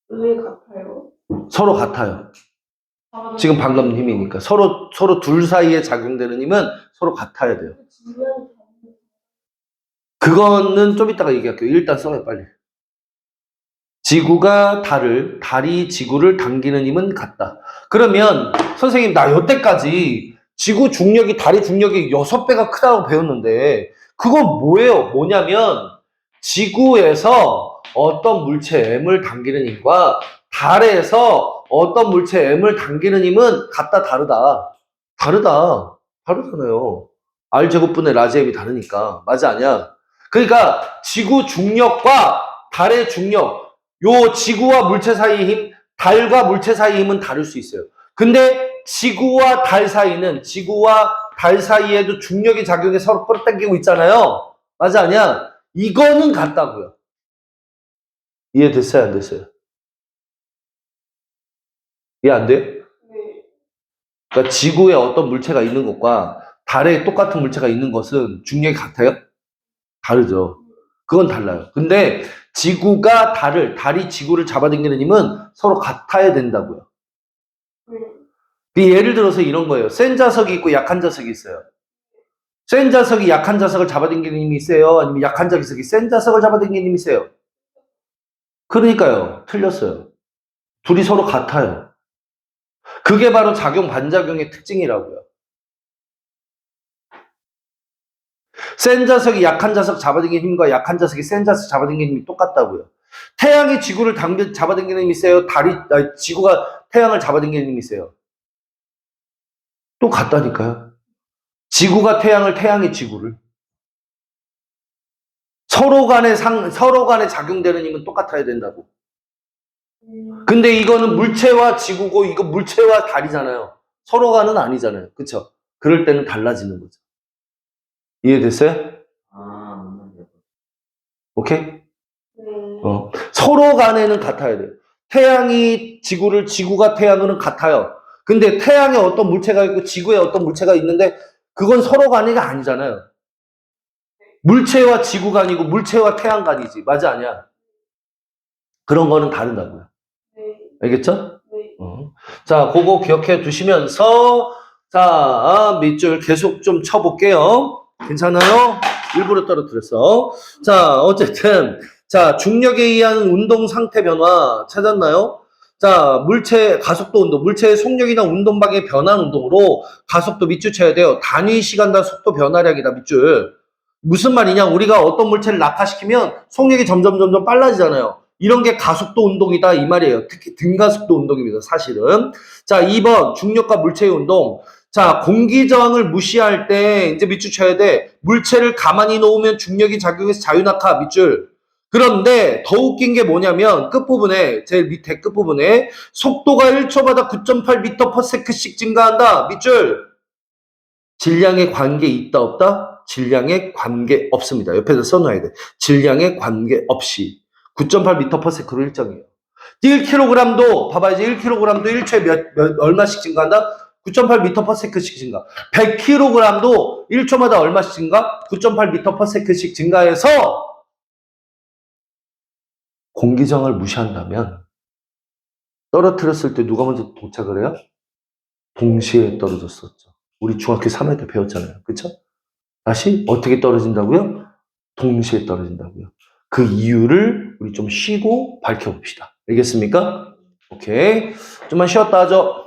왜 같아요? 서로 같아요. 지금 방금 힘이니까 서로 둘 사이에 작용되는 힘은 서로 같아야 돼요. 질량이 그거는 좀 이따가 얘기할게요. 일단 써요, 빨리. 지구가 달을, 달이 지구를 당기는 힘은 같다. 그러면 선생님 나 여태까지 지구 중력이 달의 중력이 6배가 크다고 배웠는데 그건 뭐예요? 뭐냐면 지구에서 어떤 물체 M을 당기는 힘과 달에서 어떤 물체 M을 당기는 힘은 같다, 다르다. 다르다. 다르잖아요. R제곱분의 라지 M이 다르니까. 맞아, 아니야? 그러니까 지구 중력과 달의 중력, 요 지구와 물체 사이의 힘, 달과 물체 사이의 힘은 다를 수 있어요. 근데 지구와 달 사이는 지구와 달 사이에도 중력이 작용해 서로 끌어당기고 있잖아요. 맞아, 아니야? 이거는 같다고요. 이해됐어요, 안 됐어요? 이해 안 돼요? 네. 그러니까 지구에 어떤 물체가 있는 것과 달에 똑같은 물체가 있는 것은 중력이 같아요? 다르죠. 그건 달라요. 근데 지구가 달이 지구를 잡아당기는 힘은 서로 같아야 된다고요. 예를 들어서 이런 거예요. 센 자석이 있고 약한 자석이 있어요. 센 자석이 약한 자석을 잡아당기는 힘이 세요? 아니면 약한 자석이 센 자석을 잡아당기는 힘이 세요? 그러니까요. 틀렸어요. 둘이 서로 같아요. 그게 바로 작용, 반작용의 특징이라고요. 센 자석이 약한 자석 잡아당기는 힘과 약한 자석이 센 자석 잡아당기는 힘이 똑같다고요. 태양이 지구를 잡아당기는 힘이 세요? 지구가 태양을 잡아당기는 힘이 세요? 또 같다니까요. 지구가 태양을, 태양이 지구를. 서로 간에 작용되는 힘은 똑같아야 된다고. 근데 이거는 물체와 지구고 이거 물체와 달이잖아요. 서로 간은 아니잖아요. 그쵸? 그럴 때는 달라지는 거죠. 이해됐어요? 맞는데. 오케이? 네. 서로 간에는 같아야 돼요. 태양이 지구를, 지구가 태양은 같아요. 근데 태양에 어떤 물체가 있고 지구에 어떤 물체가 있는데 그건 서로 간이 아니잖아요. 물체와 지구가 아니고 물체와 태양 간이지. 맞아, 아니야? 그런 거는 다르다고요. 네. 알겠죠? 네. 자, 그거 기억해 두시면서 자, 밑줄 계속 좀 쳐볼게요. 괜찮아요? 일부러 떨어뜨렸어. 자, 어쨌든 자, 중력에 의한 운동 상태 변화 찾았나요? 자, 물체 가속도 운동, 물체의 속력이나 운동방의 변화 운동으로 가속도 밑줄 쳐야 돼요. 단위 시간당 속도 변화량이다, 밑줄. 무슨 말이냐? 우리가 어떤 물체를 낙하시키면 속력이 점점 빨라지잖아요. 이런 게 가속도 운동이다 이 말이에요. 특히 등가속도 운동입니다, 사실은. 자, 2번 중력과 물체의 운동. 자, 공기 저항을 무시할 때 이제 밑줄 쳐야 돼. 물체를 가만히 놓으면 중력이 작용해서 자유낙하 밑줄. 그런데 더 웃긴 게 뭐냐면 끝부분에 제일 밑에 끝부분에 속도가 1초마다 9.8m/s씩 증가한다 밑줄. 질량에 관계 있다 없다? 질량에 관계 없습니다. 옆에서 써놔야 돼. 질량에 관계 없이 9.8m/s로 일정해요. 1kg도 봐봐야지. 1kg도 1초에 얼마씩 증가한다? 9.8m/s씩 증가. 100kg도 1초마다 얼마씩 증가? 9.8m/s씩 증가해서 공기저항을 무시한다면 떨어뜨렸을 때 누가 먼저 도착을 해요? 동시에 떨어졌었죠. 우리 중학교 3회 때 배웠잖아요. 그쵸? 다시 어떻게 떨어진다고요? 동시에 떨어진다고요. 그 이유를 우리 좀 쉬고 밝혀봅시다. 알겠습니까? 오케이. 좀만 쉬었다 하죠.